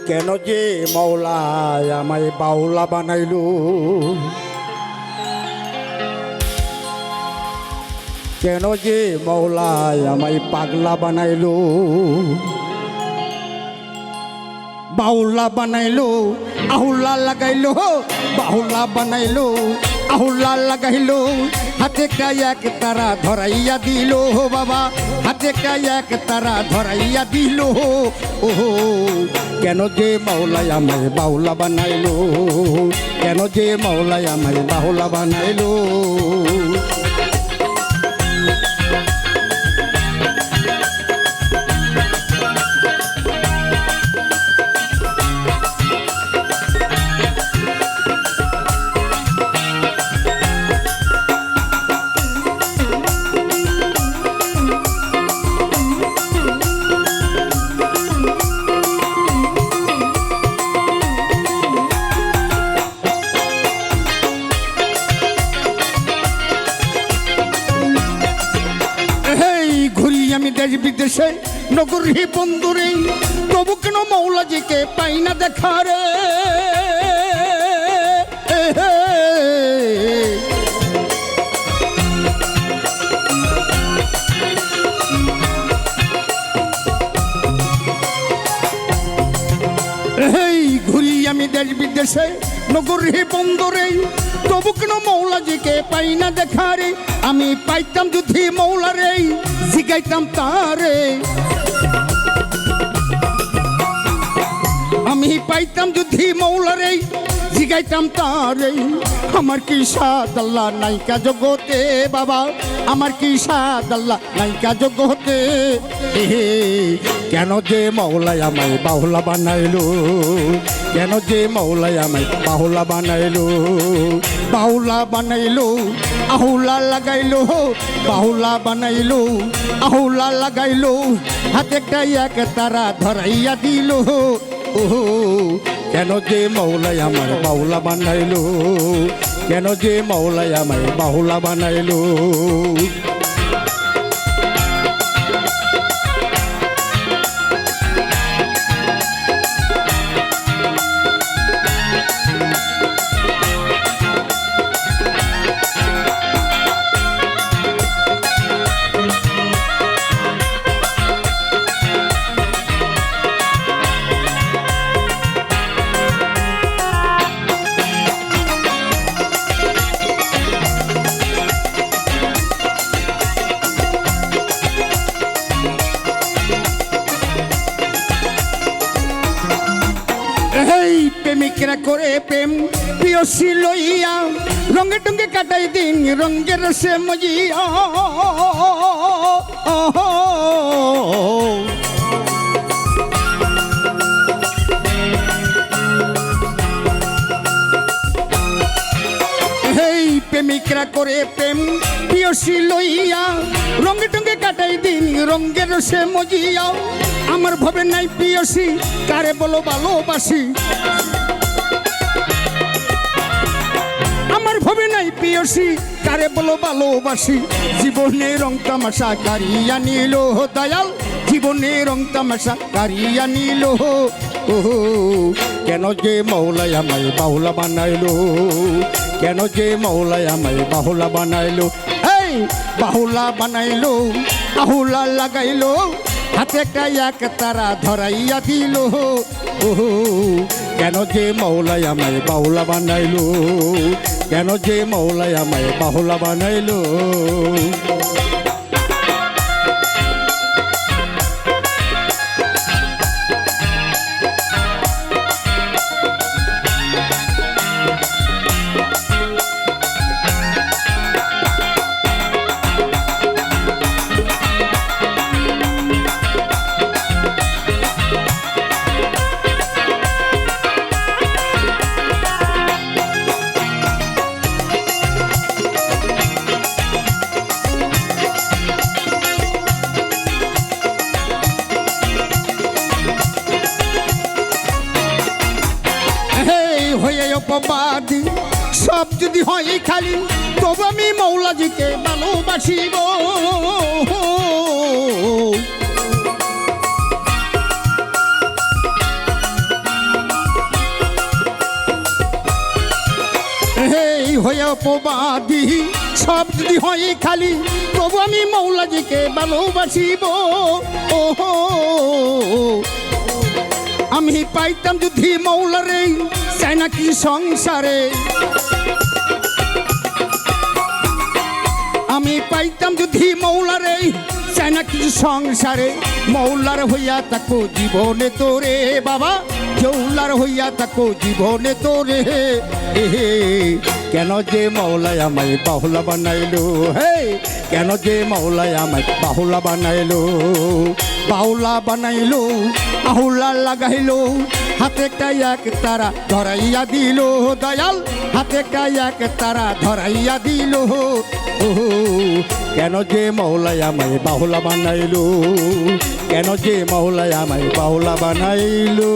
কেন যে মৌলায় আমায় বাউলা বানাইলো, কেন যে মৌলায় আমায় পাগলা বানাইলো, বাউলা বানাইলো আহুলা লাগাইলো, বাউলা বানাইলো আহুলা লাগাইলো, হাতে এক তারা ধরাইয়া দিল বাবা, হাতে এক তারা ধরাইয়া দিল। ওহো কেন যে মৌলায় আমায় বাউলা বানাইলো, কেন যে মৌলায় আমায় বাউলা বানাইলো। আমি দেশ বিদেশে নগরী বন্ধুরে, তবু কেন মৌলাজিকে পাই না দেখা রে। ঘুরি আমি দেশ বিদেশে নগরী বন্ধুরে, তবু কেন মৌলাজিকে পাই না দেখা রে। আমি পাইতাম যদি মৌলারে জিগাইতাম তারে, আমি পাইতাম যদি মৌলারে জিগাইতাম তারে। আমার কি সাদ আল্লাহ নাইকা জগতে বাবা, আমার কি সাদ আল্লাহ নাইকা জগতে। কেন যে মৌলায় আমায় বাউলা বানাইলো, কেন যে মৌলায় আমায় বাউলা বানাইলো, বাউলা বানাইলো আহুলা লাগাইলো, বাউলা বানাইলো আহুলা লাগাইলো, হাতে এক তারা ধরাইয়া দিল। ওহো কেন যে মৌলায় আমার বাউলা বানাইলো, কেন যে মৌলায় আমায় বাউলা বানাইলো। প্রেমিকরা করে প্রেম প্রিয়সী লইয়া, রঙে টঙ্গে কাটাই দিন রঙের সে মজিয়া। প্রেমিকরা করে প্রেম প্রিয়সী লইয়া, রঙে টঙ্গে কাটাই দিন রঙের সে মজিয়া। আমার ভবে নাই প্রিয়সী কারে বলো ভালোবাসি, আমার ভবে নাই প্রিয়সী কারে বলো ভালোবাসি। জীবনে রং তামাশা কারিয়া নিল দয়াল, জীবনে রং তামাশা কারিয়া নিল। ওহো কেন যে মৌলায় আমায় বাউলা বানাইলো, কেন যে মৌলায় আমায় বাহুলা বানাইলো। এই বাহুলা বানাইলো আহুলা লাগাইলো, হাতে এক তারা ধরাইয়া দিল। ওহো কেন যে মৌলায় আমায় বাউলা বানাইলো, কেন যে মৌলায় আমায় বাহুলা বানাইলো। অপবাদী সব যদি হয় খালি, তবু আমি মৌলাজিকে ভালোবাসিব। হয়ে অপবাদী সব যদি হয় খালি তবু আমি মৌলাজিকে ভালোবাসিব ওহো আমি পাইতাম যদি মৌলারে চাই না কি সংসারে আমি পাইতাম যদি মৌলারে চাই না কিছু সংসারে মৌলার হইয়া তাকো জীবনে তোরে বাবা জৌলার হইয়া তাকো জীবনে তোরে কেন যে মৌলায় আমায় বাহুলা বানাইলো হে কেন যে মৌলায় আমায় বাহুলা বানাইলো বাউলা বানাইলো আহুলা লাগাইলো হাতে এক তারা ধরাইয়া দিল দয়াল হাতে এক তারা ধরাইয়া দিল ওহো কেন যে মৌলায় আমায় বাহুলা বানাইলো কেন যে মৌলায় আমায় বাহুলা বানাইলো